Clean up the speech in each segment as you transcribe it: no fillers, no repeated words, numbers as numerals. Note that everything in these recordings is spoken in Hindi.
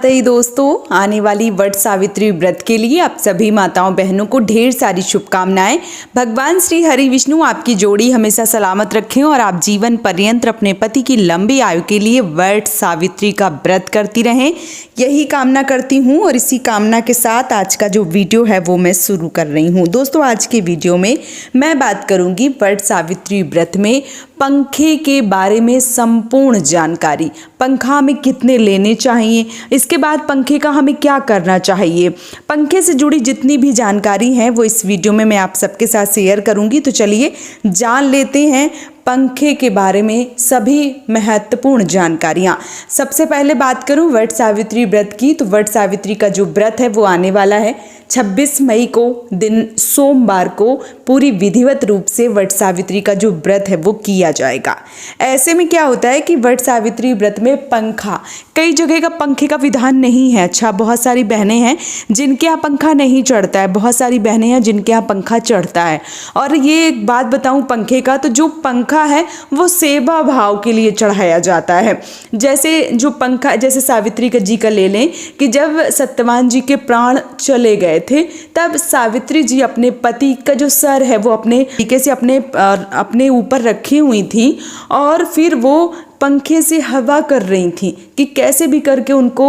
तो दोस्तों, आने वाली वट सावित्री व्रत के लिए आप सभी माताओं बहनों को ढेर सारी शुभकामनाएं। भगवान श्री हरि विष्णु आपकी जोड़ी हमेशा सलामत रखें और आप जीवन पर्यंत अपने पति की लंबी आयु के लिए वट सावित्री का व्रत करती रहें, यही कामना करती हूं। और इसी कामना के साथ आज का जो वीडियो है वो मैं शुरू कर रही हूं। दोस्तों, आज के वीडियो में मैं बात करूंगी वट सावित्री व्रत में पंखे के बारे में संपूर्ण जानकारी। पंखा हमें कितने लेने चाहिए, इसके बाद पंखे का हमें क्या करना चाहिए, पंखे से जुड़ी जितनी भी जानकारी है वो इस वीडियो में मैं आप सबके साथ शेयर करूंगी। तो चलिए जान लेते हैं पंखे के बारे में सभी महत्वपूर्ण जानकारियाँ। सबसे पहले बात करूं वट सावित्री व्रत की, तो वट सावित्री का जो व्रत है वो आने वाला है 26 मई को दिन सोमवार को पूरी विधिवत रूप से वट सावित्री का जो व्रत है वो किया जाएगा। ऐसे में क्या होता है कि वट सावित्री व्रत में पंखा, कई जगह का पंखे का विधान नहीं है। अच्छा, बहुत सारी बहनें हैं जिनके यहाँ पंखा नहीं चढ़ता है, बहुत सारी बहनें हैं जिनके यहाँ पंखा चढ़ता है। और ये एक बात बताऊं पंखे का, तो जो पंखा है वो सेवा भाव के लिए चढ़ाया जाता है। जैसे जो पंखा, जैसे सावित्री का जी का ले लें कि जब सत्यवान जी के प्राण चले गए थे तब सावित्री जी अपने पति का जो सर है वो अपने तरीके से अपने ऊपर रखी हुई थी और फिर वो पंखे से हवा कर रही थी कि कैसे भी करके उनको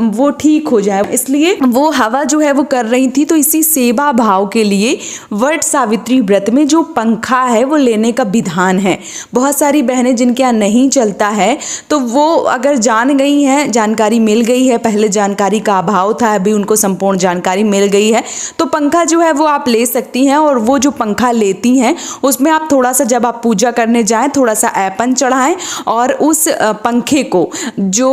वो ठीक हो जाए, इसलिए वो हवा जो है वो कर रही थी। तो इसी सेवा भाव के लिए वट सावित्री व्रत में जो पंखा है वो लेने का विधान है। बहुत सारी बहनें जिनके यहाँ नहीं चलता है तो वो अगर जान गई हैं, जानकारी मिल गई है, पहले जानकारी का अभाव था, अभी उनको संपूर्ण जानकारी मिल गई है, तो पंखा जो है वो आप ले सकती हैं। और वो जो पंखा लेती हैं उसमें आप थोड़ा सा, जब आप पूजा करने जाएं, थोड़ा सा ऐपन चढ़ाएं और उस पंखे को, जो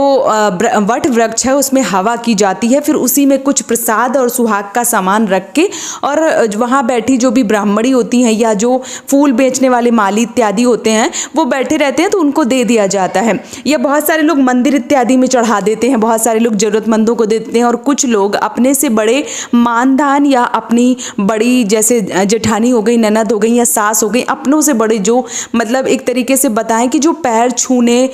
वट वृक्ष है उसमें हवा की जाती है, फिर उसी में कुछ प्रसाद और सुहाग का सामान रख के और वहाँ बैठी जो भी ब्राह्मणी होती हैं या जो फूल बेचने वाले माली इत्यादि होते हैं वो बैठे रहते हैं तो उनको दे दिया जाता है। या बहुत सारे लोग मंदिर इत्यादि में चढ़ा देते हैं, बहुत सारे लोग जरूरतमंदों को देते हैं और कुछ लोग अपने से बड़े मानदान या अपनी बड़ी, जैसे जेठानी हो गई, ननद हो गई या सास हो गई, अपनों से बड़े जो मतलब एक तरीके से बताएं कि जो पैर छूने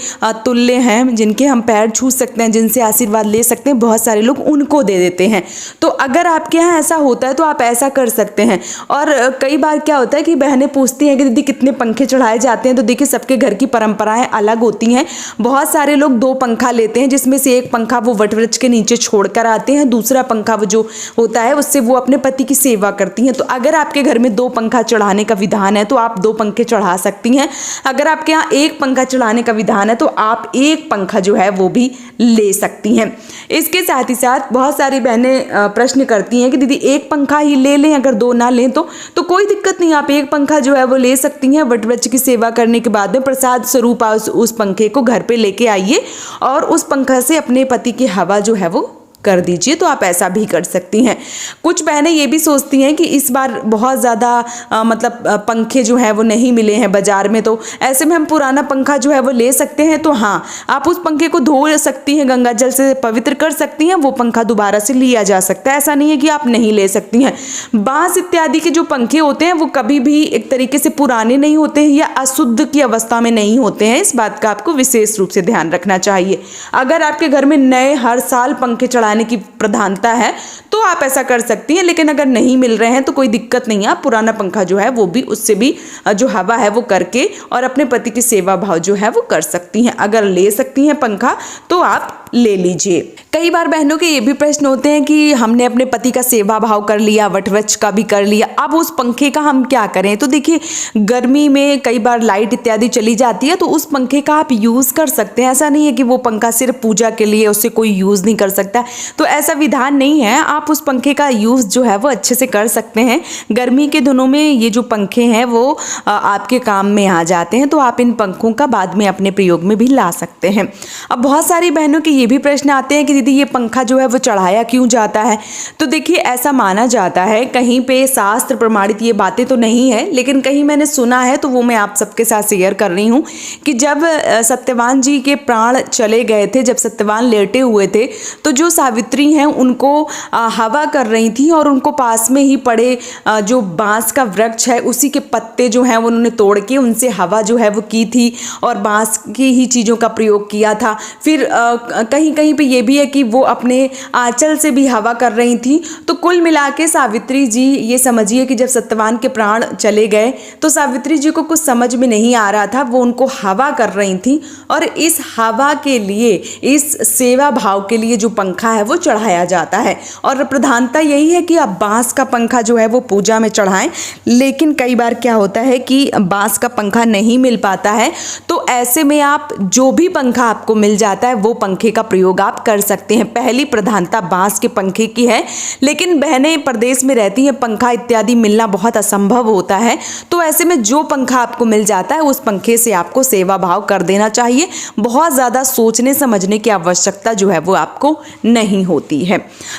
तुल्य हैं, जिनके हम पैर छू सकते हैं, जिनसे आशीर्वाद ले सकते हैं, बहुत सारे लोग उनको दे देते हैं। तो अगर आपके यहाँ ऐसा होता है तो आप ऐसा कर सकते हैं। और कई बार क्या होता है कि बहनें पूछती हैं कि दीदी कितने पंखे चढ़ाए जाते हैं, तो देखिए सबके घर की परंपराएं अलग होती हैं। बहुत सारे लोग 2 पंखा लेते हैं, जिसमें से एक पंखा वो वट वृक्ष के नीचे छोड़ कर आते हैं, दूसरा पंखा वो जो होता है उससे वो अपने पति की सेवा करती हैं। तो अगर आपके घर में 2 पंखा चढ़ाने का विधान है तो आप 2 पंखे चढ़ा सकती हैं। अगर आपके यहाँ 1 पंखा चढ़ाने का विधान है तो आप 1 पंखा जो है वो भी ले सकती हैं। इसके साथ ही साथ बहुत सारी बहनें प्रश्न करती हैं कि दीदी 1 पंखा ही ले लें, अगर 2 ना लें तो कोई दिक्कत नहीं, आप 1 पंखा जो है वो ले सकती हैं। वट वृक्ष की सेवा करने के बाद में प्रसाद स्वरूप उस पंखे को घर पे लेके आइए और उस पंखा से अपने पति की हवा जो है वो कर दीजिए। तो आप ऐसा भी कर सकती हैं। कुछ बहनें ये भी सोचती हैं कि इस बार बहुत ज़्यादा मतलब पंखे जो हैं वो नहीं मिले हैं बाज़ार में, तो ऐसे में हम पुराना पंखा जो है वो ले सकते हैं। तो हाँ, आप उस पंखे को धो सकती हैं, गंगा जल से पवित्र कर सकती हैं, वो पंखा दोबारा से लिया जा सकता है। ऐसा नहीं है कि आप नहीं ले सकती हैं। बांस इत्यादि के जो पंखे होते हैं वो कभी भी एक तरीके से पुराने नहीं होते हैं या अशुद्ध की अवस्था में नहीं होते हैं, इस बात का आपको विशेष रूप से ध्यान रखना चाहिए। अगर आपके घर में नए हर साल पंखे चढ़ाने की प्रधानता है तो आप ऐसा कर सकती हैं, लेकिन अगर नहीं मिल रहे हैं तो कोई दिक्कत नहीं है, आप पुराना पंखा जो है वो भी, उससे भी जो हवा है वो करके और अपने पति की सेवा भाव जो है वो कर सकती हैं। अगर ले सकती हैं पंखा तो आप ले लीजिए। कई बार बहनों के ये भी प्रश्न होते हैं कि हमने अपने पति का सेवा भाव कर लिया, वट वृक्ष का भी कर लिया, अब उस पंखे का हम क्या करें। तो देखिए, गर्मी में कई बार लाइट इत्यादि चली जाती है तो उस पंखे का आप यूज़ कर सकते हैं। ऐसा नहीं है कि वो पंखा सिर्फ पूजा के लिए, उससे कोई यूज़ नहीं कर सकता, तो ऐसा विधान नहीं है। आप उस पंखे का यूज़ जो है वो अच्छे से कर सकते हैं। गर्मी के दिनों में ये जो पंखे हैं वो आपके काम में आ जाते हैं, तो आप इन पंखों का बाद में अपने प्रयोग में भी ला सकते हैं। अब बहुत सारी बहनों के ये भी प्रश्न आते हैं कि दीदी ये पंखा जो है वो चढ़ाया क्यों जाता है। तो देखिए, ऐसा माना जाता है, कहीं पे शास्त्र प्रमाणित ये बातें तो नहीं है, लेकिन कहीं मैंने सुना है तो वो मैं आप सबके साथ शेयर कर रही हूँ कि जब सत्यवान जी के प्राण चले गए थे, जब सत्यवान लेटे हुए थे, तो जो सावित्री हैं उनको हवा कर रही थी और उनको पास में ही पड़े जो बांस का वृक्ष है उसी के पत्ते जो हैं वो उन्होंने तोड़ के उनसे हवा जो है वो की थी और बांस की ही चीज़ों का प्रयोग किया था। फिर कहीं कहीं पे ये भी है कि वो अपने आंचल से भी हवा कर रही थी। तो कुल मिला के सावित्री जी ये समझिए कि जब सत्यवान के प्राण चले गए तो सावित्री जी को कुछ समझ में नहीं आ रहा था, वो उनको हवा कर रही थी और इस हवा के लिए, इस सेवा भाव के लिए जो पंखा है वो चढ़ाया जाता है। और प्रधानता यही है कि आप बांस का पंखा जो है वो पूजा में चढ़ाएं। लेकिन कई बार क्या होता है कि बांस का पंखा नहीं मिल पाता है, तो ऐसे में आप जो भी पंखा आपको मिल जाता है वो पंखे का प्रयोग आप कर सकते हैं। पहली प्रधानता बांस के पंखे की है, लेकिन बहनें प्रदेश में रहती हैं, पंखा इत्यादि मिलना बहुत असंभव होता है। तो ऐसे में जो पंखा आपको मिल जाता है उस पंखे से आपको सेवा भाव कर देना चाहिए। बहुत ज़्यादा सोचने समझने की आवश्यकता जो है वो आपको नहीं होती है।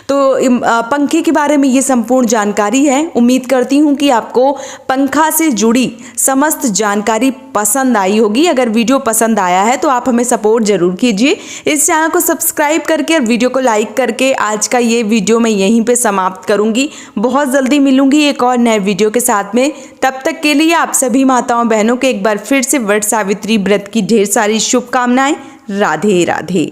तो पंखे के बारे में ये संपूर्ण जानकारी है। उम्मीद करती हूँ कि आपको पंखा से जुड़ी समस्त जानकारी पसंद आई होगी। अगर वीडियो पसंद आया है तो आप हमें सपोर्ट जरूर कीजिए। इस चैनल को सब्सक्राइब करके और वीडियो को लाइक करके आज का ये वीडियो मैं यहीं पे समाप्त करूंगी। बहुत जल्दी मिलूंगी एक और नए वीडियो के साथ में। तब तक के लिए आप सभी माताओं बहनों के एक बार फिर से वट सावित्री व्रत की ढेर सारी शुभकामनाएं। राधे राधे।